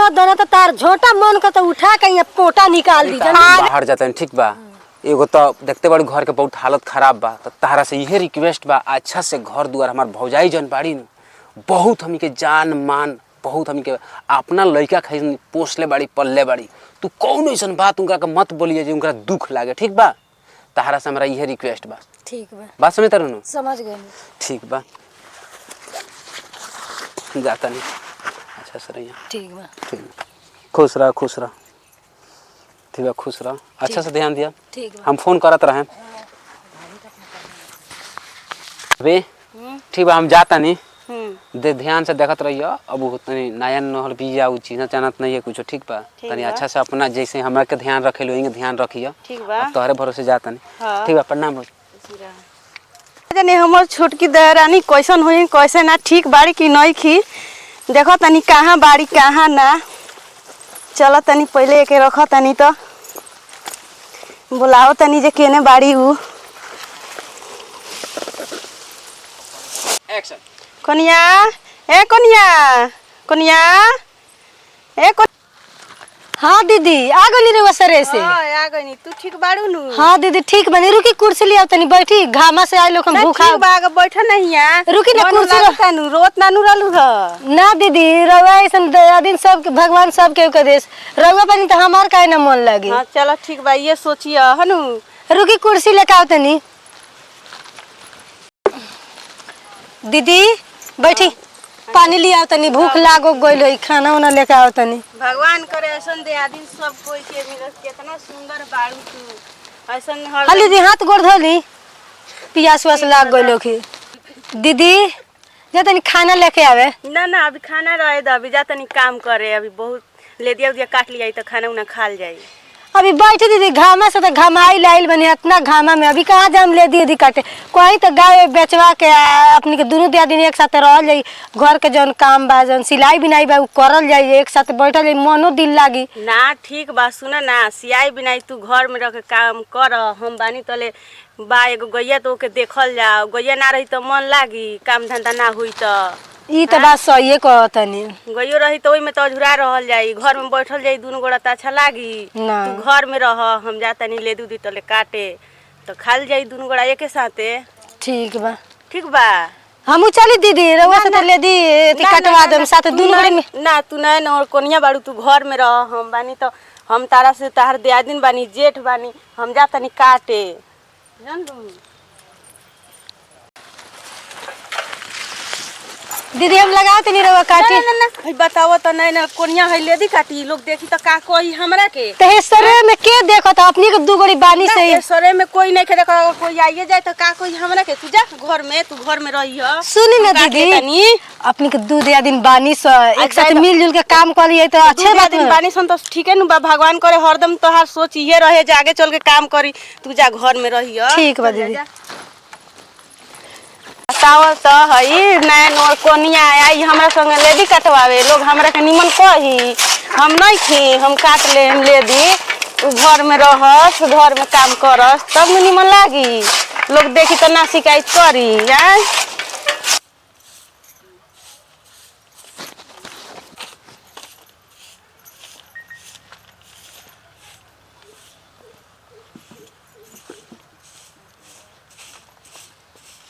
मत दना तो तार झोटा मन का तो उठा के पोटा निकाल दी। बाहर जाते ठीक बा। एगो तो देखते बड़ी घर के बहुत हालत खराब बा, तो तारा से यही रिक्वेस्ट बा, अच्छा से घर दुआर हमार भौजाई जन बाड़ी न, बहुत हमी के जान मान, बहुत हमी के अपना लड़का खाई पोसले बाड़ी पलले बाड़ी। तू कौन ऐसा बात उनका के मत बोलिए जो उनका दुख लागे, ठीक बा। तारा से हमारा यही रिक्वेस्ट बा। ठीक बा, बात समझ तारू न? समझ गए। ठीक बा, जाता नहीं। अच्छा सर यहाँ ठीक बा, ठीक, खुश रह खुश रह, ठीक बा खुश रह, अच्छा से ध्यान दिया। ठीक बा, हम फोन करत रहे अबे। ठीक बा, हम जाता नहीं। दे ध्यान से देखत रहियो। अब तनी नया नहल बिया उ चीज जानत नहीं है कुछ, ठीक बा। तनी अच्छा से अपना जैसे हमरा के ध्यान रखे लो ध्यान रखियो, ठीक बा। तोहरे भरोसे जाता नहीं। ठीक बा, प्रणाम। जाने हमर छोटकी दरानी कैसन हुई कैसे ना, ठीक बाड़ी की नहीं खी, देखो तनी कहाँ बाड़ी कहाँ ना। चलो तनी पहले एके रखो तनी तो बुलाओ तनी जे केने बाड़ी उ। एक्शन। कोनिया ए कोनिया, कोनिया ए को। हाँ दीदी आ गई रे वसरे से। आ गई। तू ठीक बाड़ू नु? हाँ दीदी ठीक बनी। रुकी कुर्सी ले आओ तनी, बैठी। घामा से आए लोग हम भूखा बाग बैठा नहीं है। रुकी ना कुर्सी नु रोत ना नु रहलू ह ना दीदी। रउआ ऐसन दया दिन सब के भगवान सब के उपदेश रउआ बनी तो हमार काहे ना मन लगे। हां चलो ठीक बा, ये सोचिए हनु। रुकी कुर्सी लेके आओ तनी। दीदी बैठी, पानी ले आओ तनी, भूख लागो गइल है, खाना वाना लेके आओ तनी। भगवान करे ऐसन दे आदमी सब कोई के मिलत, कितना सुंदर बाड़ू तू ऐसन हर। हाली दी हाथ गोड़ धोली, पियास वास लाग गइल की। दीदी जा तनी खाना लेके आवे। ना ना अभी खाना रहे दो, अभी जा तनी काम करे, अभी बहुत ले दिया उदिया काट लिया तो खाना उना खाल जाई। अभी बैठे दीदी, घामा से तो घमाई लाइल बनी, इतना घामा में अभी कहाँ जाम ले दी काटे। कोई तो गाय बेचवा के अपनी के दोनों दियादिनी एक साथ रह जाई, घर के जौन काम बा जौन सिलाई बिनाई बा उ करल जाई, एक साथ बैठल जाई, मनो दिल लागी ना। ठीक बा, सुना ना, सियाई बिनाई तू घर में रह के काम कर, हम बानी तले बा एगो गैया तो के देखल जाओ, गैया ना रही तो मन लागी, काम धंधा ना हुई तो। ई तो बात सही कहतनी। गइयो रही तो ओइ में तो अधूरा रहल जाई, घर में बैठल जाई दुनु गोड़ा त अच्छा लागी ना। तू घर में रह, हम जातनी ले दूधी तले काटे तो खाल जाई दुनु गोड़ा एके साथे। ठीक बा, ठीक बा। हमू चली दीदी, रउआ से तो ले दी कटवा देम साथ दुनु गोड़े में। ना तू ना न कोनिया बाड़ू, तू घर में रह, हम बानी तो हम तारा से तार दियादिन बानी, जेठ बानी, हम जातनी काटे जान लू। दीदी हम लगाओ तनी रउआ काटी। ना ना ना बताओ तो नहीं ना कोनिया है लेदी काटी, लोग देखी तो का कोई हमरा के ते सरे में के देखो तो अपनी के दू गोड़ी बानी से सरे में कोई नहीं खेले, कोई आइए जाए तो का कोई हमरा के। तू जा घर में, तू घर में रही हो। सुनी ना दीदी, अपनी के दू दियादिन बानी से एक साथ मिलजुल के काम करिए तो अच्छे बात है। बानी सन तो ठीक है नु बा, भगवान करे हरदम तोहार सोच ये रहे जे आगे चल के काम करी। तू जा घर में रही हो। ठीक बा दीदी। बताओ तो हई नैन और कोनिया आई हमरा संगे लेदी कटवावे, लोग हमरा के निमन कही, हम नहीं खी, हम काट ले हम लेदी। तू घर में रहस, घर में काम करस तब न निमन लागी, लोग देखी तो ना शिकायत करी। यार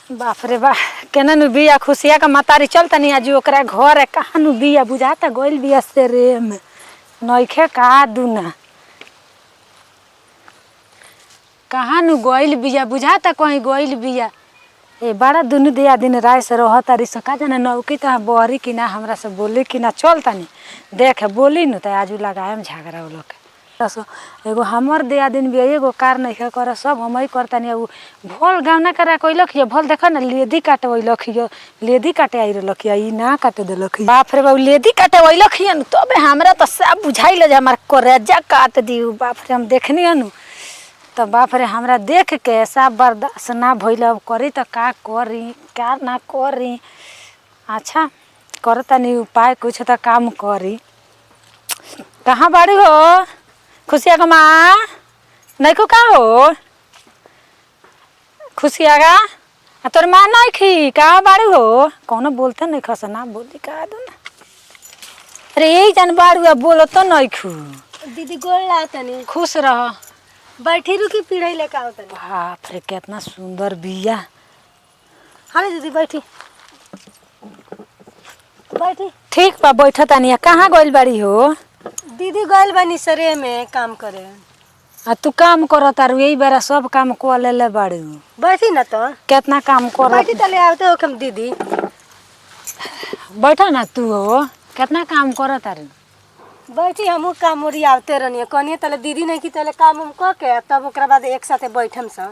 बाप रे बा, केना नु बिया खुशिया का मतारी चलता नहीं आज ओकरा घर है, कहाँ नु बिया बुझाता गोइल बिया से रे में नइखे का दुना, कहाँ नु गोइल बिया बुझाता कहीं गोइल बिया। ए बड़ा दुनु दिया दिन राय से रहता री सका जाना नौकी तो बहरी कि ना हमरा से बोली कि ना चलता नहीं देख बोली नु तो आज लगाएम झगड़ा वो लोग। एगो हमर दिया दिन भी एगो कार नहीं कर, सब हम ही करता नहीं। भोल गाँव ना करा कोई लखियो भोल देख ना लेदी काटे वही लखियो, लेदी काटे आई लखिया ई ना काटे दे लखिया। बाप रे बाबू लेदी काटे वही लखिया न तबे हमरा तो सब बुझाइल जे हमार करेजा काट दियो। बाप रे हम देखनी हनु तो बाप रे हमरा देख के सब बर्दाश्त ना भइल, अब करी तो का करी का ना करी। अच्छा करता नहीं उपाय कुछ तो काम करी। कहाँ बाड़ी हो खुशिया का माँ? नहीं को का हो खुशिया का तोर माँ नहीं खी कहाँ बाड़ी हो? कौनो बोलते नहीं खस ना बोली का दो ना अरे यही जान बाड़ू बोलो तो नहीं खू। दीदी गोल ला तनी खुश रह। बैठी रुकी पीढ़ी लेके आओ तनी। बाप रे कितना सुंदर बिया। हाँ दीदी बैठी बैठी। ठीक बा बैठ तानी। कहाँ गइल बाड़ी हो? दीदी गइल बानी सरे में काम करे। आ तू काम कर तारू यही बेरा सब काम कर ले बाड़ू। बैठी ना तो कितना काम कर। बैठी तले आवते हो कम दीदी। बैठा ना तू हो कितना काम कर तारू। बैठी हमू काम उरी आवते रहनी कनिए तले दीदी नहीं की तले काम उम क के तब ओकरा बाद एक साथे बैठम सा।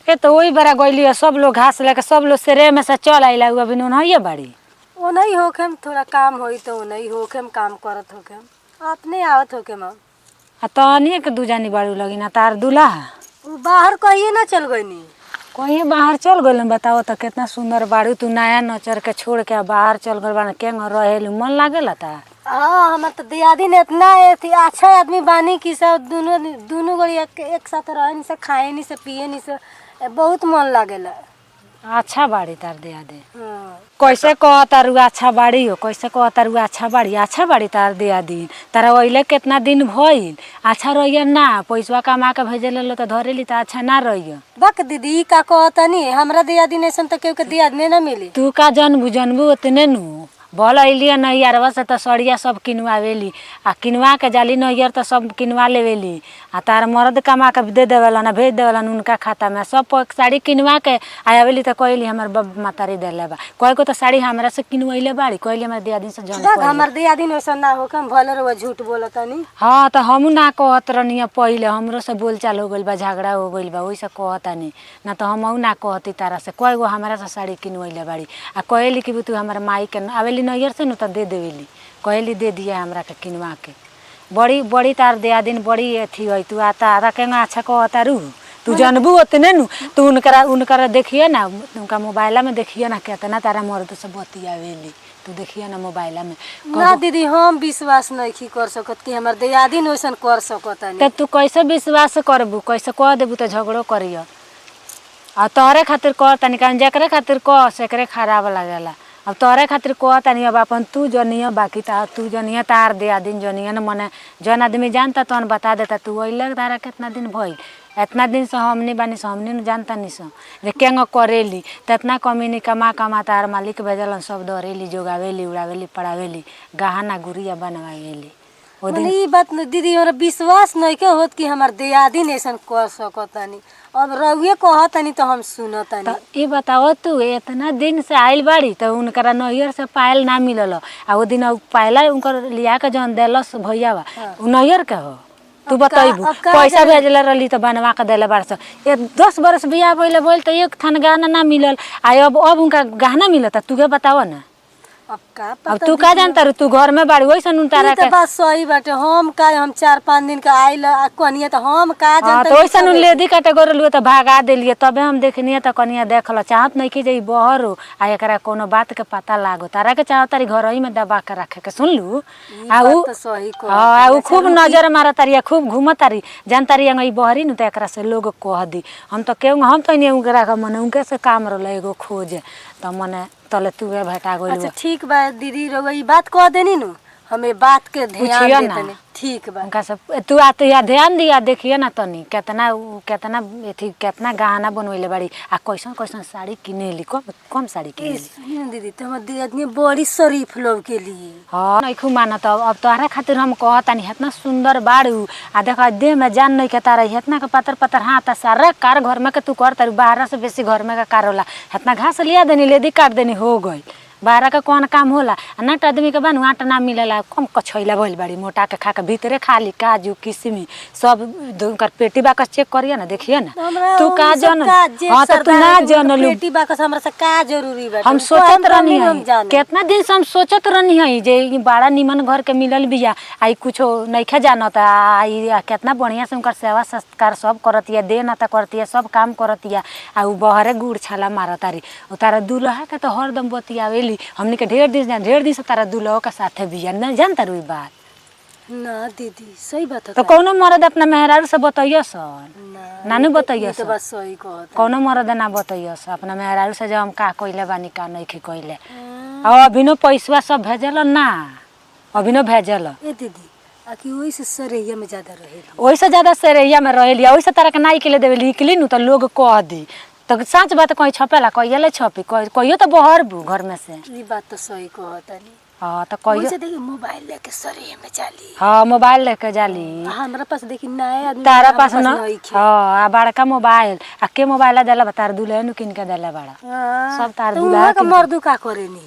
ए तो वही बेरा गइली सब लोग घास लेके सब लोग सेरे में से चल आइला अभी नहिए बाड़ी। ओ नहीं होके थोड़ा काम होई तो नहीं होके काम करत होके अपने आवत होके मां। आ तनिए के दू जानी बाड़ू लगी ना तार दूल्हा उ बाहर कहिए ना चल गईनी। कहीं बाहर चल गइल। बताओ तो कितना सुंदर बाड़ू तू नया नचर के छोड़ के बाहर चल गइल बाना के रहेलू मन लागेला ता। हाँ हमार तो दियादी ने इतना थी अच्छा आदमी बानी की सब दोनों गड़ी एक साथ रहनी से खाए नहीं से पिए नहीं से बहुत मन लागेला। अच्छा बाड़ी तार दिया दे। हाँ। कैसे कह तारू अच्छा बाड़ी हो कैसे कह तारू अच्छा बाड़ी तार दिया दी तारा वही कितना दिन भइल। अच्छा रहिए ना पैसा कमा के भेजे लो तो धरेली तो अच्छा ना रहिए। बक दीदी का कहतनी हमरा दियादी ने सन तो केहू के दियादी ना मिली। तू का जनबू उतने नु बोल अलिए नैयरवा से तो सड़िया सब किनवावेली आ किनवा के जाली नैयर तो सब किनवा लेवेली आ तार मर्द कमा के दे देवेला ना भेज देवेला उनका खाता में सब साड़ी किनवा के आवेली तो कहली हमार बब मातारी देले बा कोई को तो साड़ी हमरा से किनवैले बाड़ी कहली हमार दियादी से जन बक हमर दियादी ने सन ना होके हम भले रहो झूठ बोलतनी। हाँ तो हमू ना कहत रहनी पहले हमरो से बोलचाल हो गइल बा झगड़ा हो गइल बा वही से कहतानी ना तो हमहू ना कहती तारा से कोई गो हमरा से साड़ी किनवैले बाड़ी आ कहली कि तू हमार माई के आवेली नैयर से न तो दे देवेली कहली दे दिया हमरा के किनवा के बड़ी बड़ी तार दिया दिन बड़ी अथी है तू आता आधा के अच्छा कहता रू तू जानबू उतने नु तू उनकरा देखिए ना उनका मोबाइल में देखिए ना कितना तारा मर्द से बतियावेली तू देखिए ना मोबाइल में। ना दीदी हम विश्वास नहीं कर सकत कि हमर दियादी ने वैसन कर सकतनी। तो तू कैसे विश्वास करबू कैसे कह देबू तो झगड़ो करियो आ तोहरे खातिर कर तनी कान जकरे खातिर कह सेकरे खराब लागेला। अब तोहरे खातिर कहतानी अब अपन तू जनिया बाकी तू जनिया तार दिया दिन जनिया न मने जौन आदमी जानता तौन बता देता तू अइलक तारा कितना दिन भइल इतना दिन से हमनी बानी से हमनी न जानता नहीं सो जे केंग करेली त इतना कमीनी कमा तार मालिक भेजलन सब दौड़ेली जोगावेली उड़ावेली पड़ावेली गहना गुड़िया बनवावेली। ई बात दीदी हमरा विश्वास नहीं के होत कि हमार दियादी ने ऐसन कर सकतनी। अब रउए कहतनी तो हम सुनतनी। तो ये बताओ तू इतना दिन से आइल बाड़ी तो उनकरा नैयर से पायल ना मिलल आ वो दिन पायला उनकर लिया के जौन देलस भैया बा उ नैयर के हो तू बताइबू पैसा भेजले रहली तो बनवा के देले बारस 10 बरस बियाह भइले बोल तो एक थान गहना ना मिलल आ अब उनका गहना मिलता तू के बताओ ना। अब तू का जानता रू तू घर में बाड़ी वैसन उनतारा के बात सही बाटे हम 4-5 दिन का आइल कनिया तो हम का जानता तो वैसन लेदी कैटेगरी तो भागा देलिए तबे हम देखनिए तो कनिया देखल चाहत नहीं कि जे बहर हो आ एकरा कोनो बात के पता लागो तारा के चाहत तारी घर ही में दबा के रखे के सुनलू आ उ खूब नजर मार तारी खूब घूम तारी जान तारी अंगई बहरी न तो एकरा से लोग कह दी हम तो केहू हम तो नहीं उनकरा के मने उनके से काम रहल एगो खोज तो मने तले तू भेटा गइल। अच्छा ठीक बा दीदी रउआ ई बात कह देनी नु हमें बात के ध्यान देतनी ठीक बा उनका सब तू आते या ध्यान दिया देखिए ना तनी कितना एथी कितना गहना बनवैले बाड़ी आ कैसन कैसन साड़ी किनेली कम साड़ी किनेली दीदी तो हमर दियादी बड़ी शरीफ लोग के लिए। हां नहीं खूब मानत अब तोहरा खातिर हम कहतानी इतना सुंदर बाड़ू आ देखा देह में जान नहीं के तारा इतना के पतर हाथ सारा कार घर में के तू कर तारू बाहर से बेसी घर में का कार होला इतना घास लिया देनी लेदी काट देनी हो गई बाहर का कौन काम होला नट आदमी के बानू आटा ना मिलेला कम कछैला भइल बाड़ी मोटा के खा के भीतरे खाली काजू किशमिश सब उनकर पेटी बाकस चेक करिए ना देखिए ना तू का जन हां तो तू ना जनलू पेटी बाकस हमरा से का जरूरी बा हम सोचत रहनी है कितना दिन से हम सोचत रहनी है जे बड़ा निमन घर के मिलल बिया आई कुछो नइखे जानता आई कितना बढ़िया से उनकर सेवा सत्कार सब करतिया दे नाता करतिया सब काम करतिया आ उ बहरे गुड़ छाला मारतारी तारा दूल्हा के तो हरदम बतियावे हमने के ढेर दिन से तारा दुल्हो के साथे बिया न जानता रुई बात ना दीदी सही बात है तो कौनो मर्द अपना मेहरारू से बतैया सन नानू बतैया तो बस सही कहत कौनो मर्द ना बतैया सन अपना मेहरारू से जब हम का कइले बानी का नहीं कइले और अभी नो पैसा सब भेजल ना अभी न भेजल ए दीदी आकि वही से सरैया में ज्यादा रहे ओइसे ज्यादा सरैया में रहेली ओइसे तरह के नाई के ले देवे लिखली नु तो लोग कह दी तो सच बात कहीं छपेला कहिए छपी कहियो तो बहर बू घर में से ई बात तो सही कहतनी हाँ तो कहियो वैसे देखी मोबाइल लेके सरैया में जाली हाँ मोबाइल लेके जाली हमरा पास देखी नया आदमी तारा हमरा पास न नइखे। हाँ आ बड़का मोबाइल आ के मोबाइल देला तार दुल्हन किन के देला बड़ा हाँ, सब तार तो दुल्हा वहाँ का किन के- मर्दू का करेनी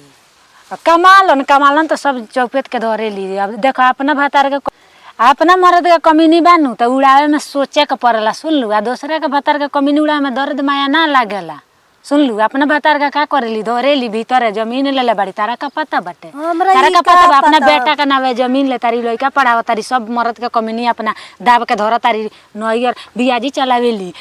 कमालन तो सब चौपेट के धरे ली अब देखो अपना भतार के अपना मर्द के कमी नहीं बानू तो उड़ावे में सोचे के पड़ला सुन लू आ दूसरा के भतार के कमी नहीं उड़ावे में दर्द माया ना लागेला सुन लू अपना भतार का करेली धरेली भीतर जमीन ले ले बड़ी तारा का पता बाटे हमरा तारा ई का पता बा अपना पता। बेटा के नावे जमीन ले तारी लइका पढ़ाव तारी सब मर्द के कमी नहीं अपना दाब के धर तारी नैयर बियाजी चलावेली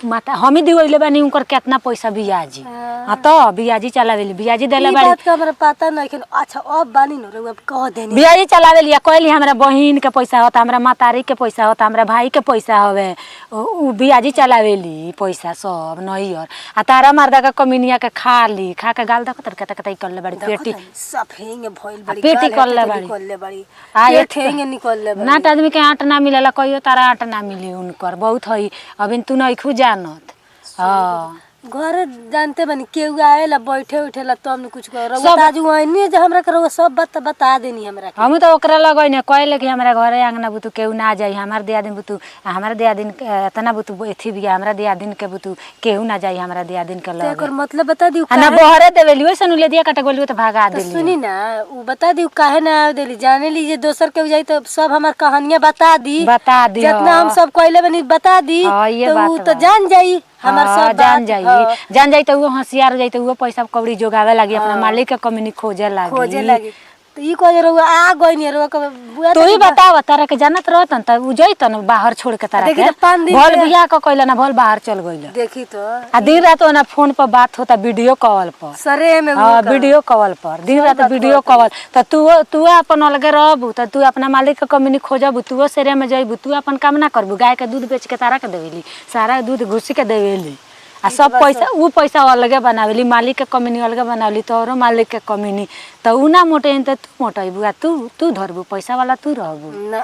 माता हम ही दिवैले बानी उनकर कितना पैसा बियाजी हाँ तो बियाजी चलावेली बियाजी देले ई बाड़ी बात का हमरा पता नहीं कि अच्छा अब बानी न रउआ कह देनी बियाजी चलावेली या कहली हमरा बहिन के पैसा होता हमरा मातारी के पैसा होता हमरा भाई के पैसा हवे उ बियाजी चलावेली पैसा सब नैयर आ तारा मर्दा का कमीनिया के खा ली खा के गाल देखो तर कतई कर ले बड़ी पेटी सफेंगे भइल बड़ी पेटी कर ले बड़ी निकल ले बड़ी आ ये एक ठेंगे निकल ले बड़ी नाट आदमी के आट ना मिलेला कहियो तारा आट ना मिली उनकर बहुत हई अभी तू नहीं खू जानत हाँ घर जानते बनी केहू आएला बैठे उठेला तब न कुछ कर सब- ताजू आइनी जे हमरा के सब बात बता देनी हमरा के हम तो ओकरा लगैने कहले कि हमरा घरे आंगना बुतू केहू ना जाई हमार दियादिन बुतू हमार दियादिन एतना बुतू एथी बिया हमरा दियादिन के बुतू केहू ना जाई हमरा दियादिन के तो लगे एकर मतलब बता दियो आ ना बहरे देवेली ओइसन ले दिया काटे गोलियो तो भागा तो देली सुनी ना उ बता दियो काहे ना आवे देली जाने ली जे दोसर के जाई तो सब हमार कहानियां बता दी बता दियो जितना हम सब कहले बनी बता दी हाँ, ये तो बात उ बा। तो जान जाई हमार हाँ, सब जान बात, जाई हाँ, जान जाई तो वो होशियार हो जाई तो वो पैसा कौड़ी जोगावे लागी अपना मालिक के कमी खोजे लागी खोजे लगी तो ई कहे रउआ आ गइनी रउआ के बुआ तू ही बताव तारा के जानत रहतन त उ जइतन बाहर छोड़ के तारा देखी के तो 5 दिन भल से- बियाह क कइला ना भल बाहर चल गइल देखी तो आ दिन रात ओना फोन पर बात होता वीडियो कॉल पर सरे में हाँ वीडियो कॉल पर दिन रात वीडियो कॉल त तू अपन अलगे रहबू त तू अपना मालिक के कमी खोजबू तू सेरे में जइबू तू अपन काम ना करबू गाय के दूध बेच के तारा के देवेली सारा दूध घुसी के देवेली आ सब पैसा उ पैसा अलगे बनावेली मालिक के कमी अलगे बनावेली तोरो मालिक के कमी त उ ना मोटे त तू मोटेबू आ तू धरबू पैसा वाला तू रहबू ना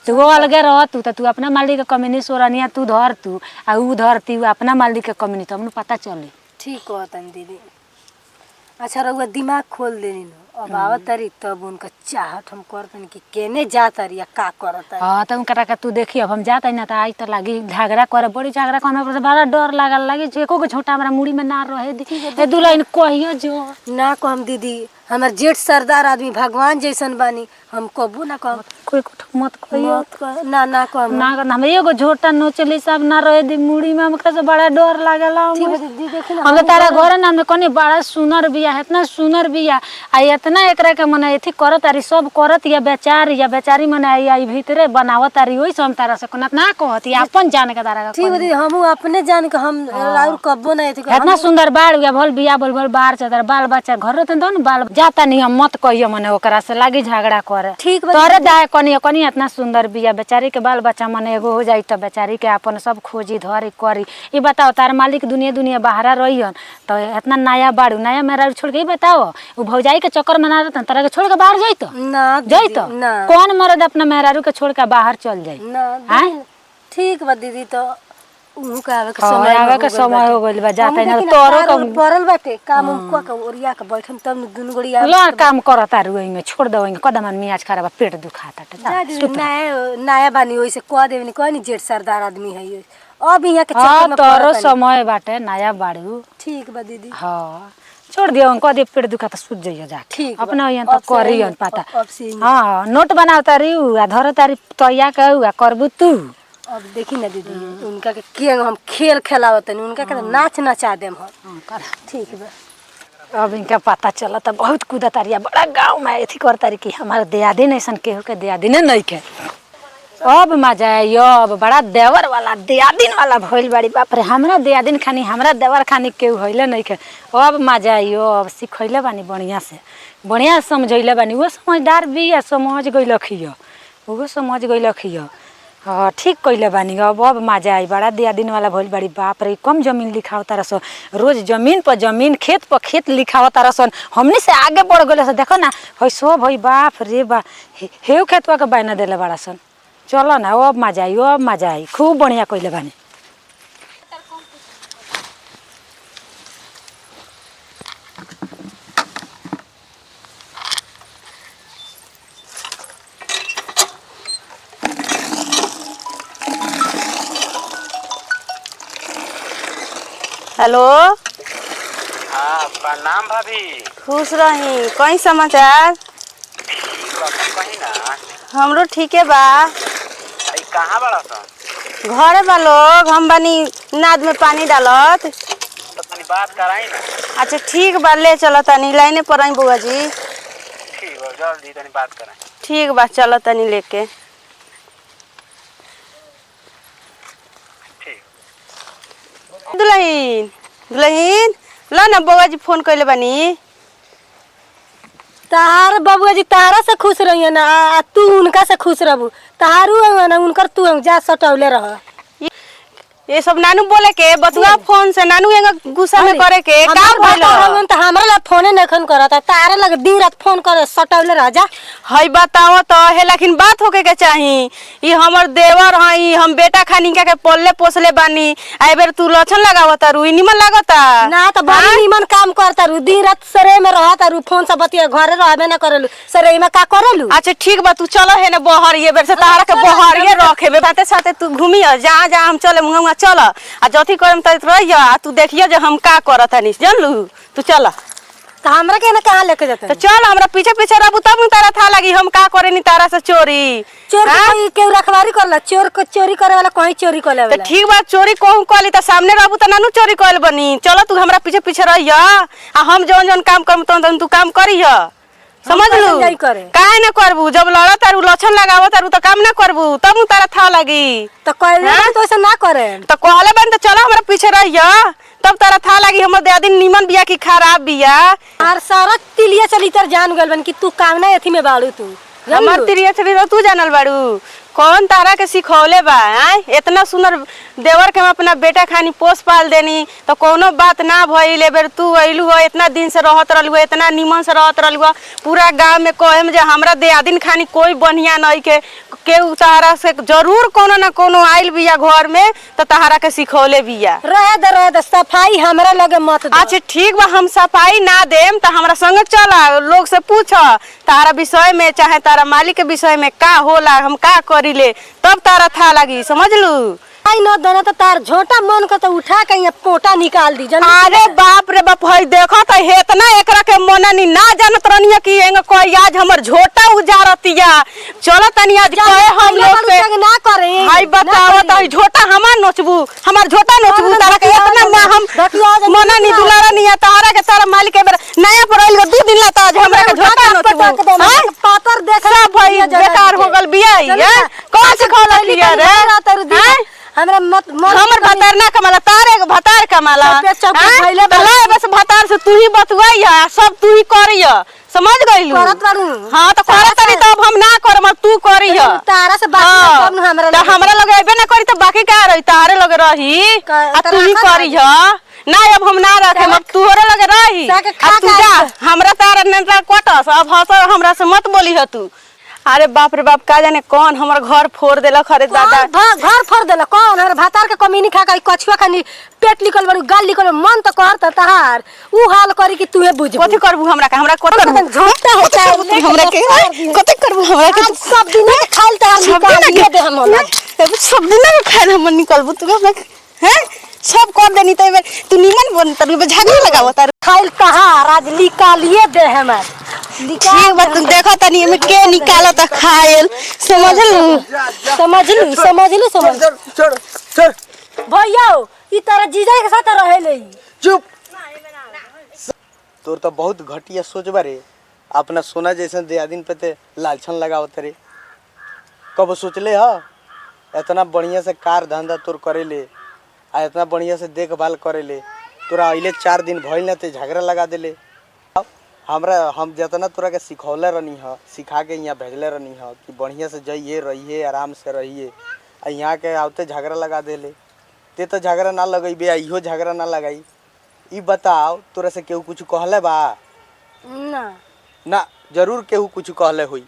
तो वो अलगे रह तू तू अपना मालिक के कमी सोरनिया तू धर तू आ उ धरती उ अपना मालिक के कमी तब न पता चली ठीक कहतन दीदी अच्छा रउआ दिमाग खोल देनी न अब आवत तारी तब उनका चाहत हम करतन कि केने जा तारी या का करत हाँ तो उनकरा के तू देखी अब हम जाता ना तो आई तो लागी झगड़ा करे बड़ी झगड़ा करे हमरा बड़ा डर लागल लागी जे एको छोटा हमरा मुड़ी में ना रहे दी ए दुल्हन कहियो जो ना कहम दीदी हमार जेठ सरदार आदमी भगवान जैसन बानी हम कबू ना कहम कोई कुछ मत कहियो मत कह ना कहम ना हम एगो झोटा नोचली सब ना रहे दी मुड़ी में हमका से बड़ा डर लागला ठीक है दीदी देखी ना हम तारा घर ना में कनी बड़ा सुनर बिया इतना सुनर बिया आ इतना एकरा के मने एथी करत तारी सब करत या बेचारी मने आई भीतरे बनावत तारी ओइ से हम तारा से कोना ना कहती अपन जान के तारा ठीक है दीदी हम अपने जान के हम और कबो ना एथी इतना सुंदर बाड़ हुआ भल बिया बोल भल बाहर चतर बाल बच्चा घर रहते तो बाल जाता नहीं हम मत कहियो मने ओकरा से लागी झगड़ा करे ठीक बा तोरे दाय कनी इतना सुंदर बिया बेचारी के बाल बच्चा मने एगो हो जाई तो बेचारी के अपन सब खोजी धरी करी ई बताओ तार मालिक दुनिया बाहरा रहियन तो इतना नया बाड़ू नया मेरा छोड़ के ई बताओ उ भौजाई के चक्कर में ना रहतन तरह के छोड़ के बाहर जाइतो ना जाइतो ना कौन मर्द अपना मेहरारू के छोड़ के बाहर चल जाई ना दीदी, ठीक बा दीदी तो उहु के आवे के हाँ, समय आवे के समय हो गइल बा जाता ना तोरो के परल बाटे काम उम का ओरिया के बैठम तब न दुनु गोड़ी आवे लो काम करता रुई में छोड़ दो कदम मियाज खराब पेट दुखाता जा दीदी नया बानी ओइसे कह देबनी कहनी जेठ सरदार आदमी है ये अब यहाँ के हाँ चक्कर में तोरो पड़त समय बाटे नया बाड़ू ठीक बा दीदी हाँ छोड़ दियो कह दियो पेट दुखा तो सूझ जाइयो जाके ठीक बा। अपना यहाँ तो अब से करियन आइए, पता अब से आइए। हाँ नोट बनावता रियू आ धर तारी तैया के आ करबू तू अब देखी ना दीदी उनका के केंग हम खेल खेलावतनी उनका के नाच नचा देम हम ठीक बा अब इनका पता चला तो बहुत कूदा तारिया बड़ा गाँव में एथी कर तारी कि हमारे दियादिन ऐसा केहू के दियादिन नहीं के अब मजा आयो अब बड़ा देवर वाला दियादिन वाला भइल बाड़ी बाप रे हमरा दियादिन खानी हमरा देवर खानी केहू हइले नहीं के अब मजा आयो अब सिखैले बानी बढ़िया से समझैले बानी वो समझदार भी आ समझ गइल खियो वो समझ गइल खियो हाँ ठीक कइले बानी। अब मजा आई। बड़ा दिया दिन वाला भइल बड़ी। बाप रे कम जमीन लिखाव तारा सन। रोज जमीन पर जमीन खेत पर खेत लिखाव तारा सन। हमनी से आगे बढ़ गए से देखो ना है सब है। बाप रे बा हेउ खेतवा के बायना देले बड़ा सन। चलो ना अब मजा आई अब मजा आई। खूब बढ़िया कइले बानी। हेलो। हाँ प्रणाम भाभी। खुश रही। कहीं समाचार? कहीं ना हमरो ठीके बा। कहाँ बड़ा सा? घरे बा लोग। हम बानी नाद में पानी डालत। तो तनी बात कराई ना। अच्छा ठीक बा ले चलो तनी लाइने पर आई बुआ जी। ठीक है जल्दी तनी बात कराई। ठीक बा चलो तनी लेके। दुल्हन दुल्हन ला ना बुआ जी फोन कइले बानी। तार बबुआ जी तारा से खुश रहिए ना तू उनका से खुश रहबू। तारू ना उनकर तू जा सटौले रह। ये सब नानू बोले के बतुआ फोन से नानू एंगा गुस्सा में करे के का भइल त हमरा ला फोने नखन करत तारे लगे दिन रात फोन करे सटौले रह जा। हई बताओ तो है लेकिन बात होके के चाही। ई हमर देवर हई हम बेटा खानिका के पल्ले पोसले बानी। आई बेर तू लक्षण लगावत रु ई निमन लागता ना त बड़ी निमन काम करता रु। दिन रात सरे में रहत रु फोन से बतिया घरे रहबे ना करलु सरे में का करलु। अच्छा ठीक बा तू चलो है ने बहर ये बेर से तारा के बहर ये रखे बे बाते साथे तू घूमी जा जा हम चले मुंगा चल आ जथी करम त रहिया तू देखिया जे हम का करत हनी जानलू। तू चल त हमरा के ना कहां लेके जाते तो चल हमरा पीछे पीछे रहबू तब तारा था लगी हम का करे नी तारा से चोरी। चोर कोई के रखवारी करला चोर को चोरी करे वाला कोई चोरी करे तो वाला। ठीक बा चोरी कहूं कली त सामने रहबू त नानू चोरी कइल बनी। चलो तू हमरा पीछे पीछे रहिया आ हम जौन जौन काम करम तौन तू काम करिया समझ लू। काहे ना करबू जब लड़त तारू लक्षण लगावत तारू त काम ना करबू तब तारा था लगी। त कहले तो ऐसा ना करे तो कहले बन त चलो हमरा पीछे रहिया तब तारा था लगी हमर दियादिन निमन बिया की खराब बिया। और सारा तिलिया चली तर जान गइल बन कि तू काम ना एथी में बाड़ू तू। हमर तिरिया छबी तू जानल बाड़ू कौन तारा के सिखौले बा इतना सुंदर देवर के हम अपना बेटा खानी पोस पाल देनी तो कोनो बात ना भइल। बेर तू अइलू हो इतना दिन से रहत रहलू इतना निमन से रहत रहलू पूरा गांव में कहेम जे हमरा दियादिन खानी कोई बढ़िया नहीं के केहू तारा से जरूर कोनो ना कोनो आइल बिया घर में तो तारा के सिखौले बिया। रह दे सफाई हमरा लगे मत दे। अच्छा ठीक बा हम सफाई ना देम त हमरा संग चला लोग से पूछ तारा विषय में चाहे तारा मालिक के विषय में का होला हम का करिले तब तारा था लगी समझ लू। आई न दोना तो तार झोटा मन को तो उठा के ये पोटा निकाल दी जन। अरे बाप रे बाप हई देखो त हेतना एकरा के मननी ना जानत रहनिया कि एंग कोई आज हमर झोटा उजारतिया। चलो तनी आज कहे हम लोग से ना करे हई बताओ त झोटा हमार नोचबू हमर झोटा नोचबू तारा के इतना ना हम मननी दुलारा निया तारा के तारा मालिक के नया परइल 2 दिन ला त आज हमरा के झोटा नोचबू पातर देख सब भाई बेकार हो गल बिया ये कौन से खोला लिया रे हमरा मत हमर भतार ना कमाला तारे के भतार कमाला बस भतार से तू ही बतुआइया सब तू ही करिया समझ गइलू। करत बाड़ू हां तो करत तनी तब हम ना करम तू करिया तारा से बात कम हमरा त हमरा लगे एबे ना करी त बाकी का रही तारे लगे रही आ तू ही करिया ना अब हम ना रखे अब तोरे लगे रही आ तू जा हमरा तारा नेता कोटस अब हस हमरा से मत बोली ह तू। अरे बाप रे बाप का जाने कौन हमर घर फोड़ देलक अरे दादा घर फोड़ देलक कौन हर भातार के कमीनी खा के कछुआ खानी पेट निकल बड़ू गाल निकल मन तो कहत तहार उ हाल करी कि तूहे बुझ कथि करबू हमरा का हमरा कोत करबू झोटा होता है हमरा के कथि करबू हमरा के सब दिन खाइल त हम निकाल दे हम सब दिन खाना हम निकलबू तू हमरा हैं सब कर देनी त तू निमन बन त झगड़ा लगाव त खाइल तहार आज निकालिए दे हमर ठीक बात देखो तनी में के निकाला त खाइल समझ लू छोड़ छोड़ भैया ई तारा जीजा के साथ रहेले चुप। तोर तो बहुत घटिया सोच बारे अपना सोना जैसन दियादिन पे ते लालछन लगावत रे कब सोचले ह इतना बढ़िया से कार धंधा तोर करेले आ इतना बढ़िया से देखभाल करेले तोरा अइले 4 दिन भइल ना ते झगड़ा लगा देले। हमरा हम जितना तोरा के सिखौले रहनी ह सिखा के यहाँ भेजले रहनी ह कि बढ़िया से जाइए रहिए आराम से रहिए आ यहाँ के आवते झगड़ा लगा देले। ते तो झगड़ा ना लगैबे आ इहो झगड़ा ना लगाई। ई बताओ तोरा से केहू कुछ कहले बा? ना ना, जरूर केहू कुछ कहले हुई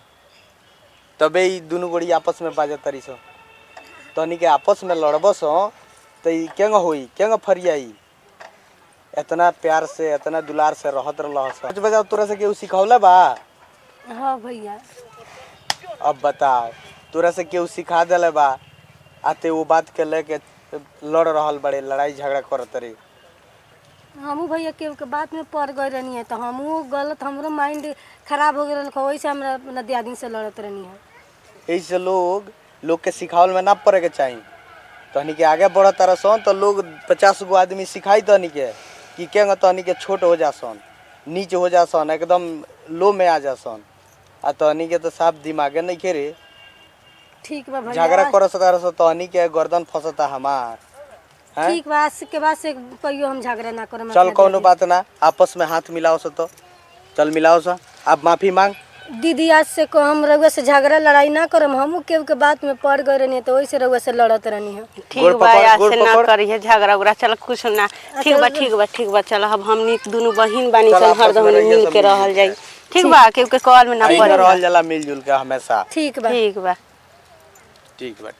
तबे ई दुनू गोड़ी आपस में बाजत तरी सो। तनी के आपस में लड़बस तो ई केंग होई, केंग फरियाई? इतना प्यार से इतना दुलार से रहत रहलस। कुछ बताओ तोरा से केहू सिखौले बा? हाँ भैया। अब बताओ तोरा से केहू सिखा देले बा आते वो बात के लेके लड़ रहल बड़े, लड़ाई झगड़ा करत रही। हमू भैया केहू के बात में पड़ गई रहनी है तो हमू गलत, हमरो माइंड खराब हो गया, वैसे हमरा अपना दियादिन से लड़त रहनी है। ऐसे लोग के सिखावल में ना पड़े के चाहिए। तहनी के आगे बढ़त तरसन तो लोग 50 गो आदमी सिखाई तहनी के कि केंग तहनी के छोट हो जासन, नीच हो जासन, एकदम लो में आ जासन। आ तहनी के तो साफ दिमागे नहीं खेरे। ठीक बा भैया। झगड़ा करस तरस तहनी के गर्दन फंसता हमार। हैं? ठीक बा, आज के बाद से कहियो हम झगड़ा ना करम। चल कोनो बात ना, आपस में हाथ मिलाओ सो तो चल मिलाओ सा। अब माफी मांग। दीदी आज से को हम रउआ से झगड़ा लड़ाई ना करम। हमू केहू के बात में पड़ गई रहनी है तो वैसे रउआ से लड़त रहनी है। ठीक गोड़ बा, पकड़, आज गोड़ से ना पकड़। करिए झगड़ा उगड़ा। चल कुछ ना, ठीक बा ठीक बा ठीक बा। चल अब हमनी दोनों बहन बानी चल सन, आपस हरदम में रहिए मिल सब के मिल रहल जुल जाई। के। ठीक बा, केहू के कॉल में ना ऐसे पड़े। रहल जाला मिलजुल के हमेशा। ठीक बा। ठीक बा। ठीक बाटे।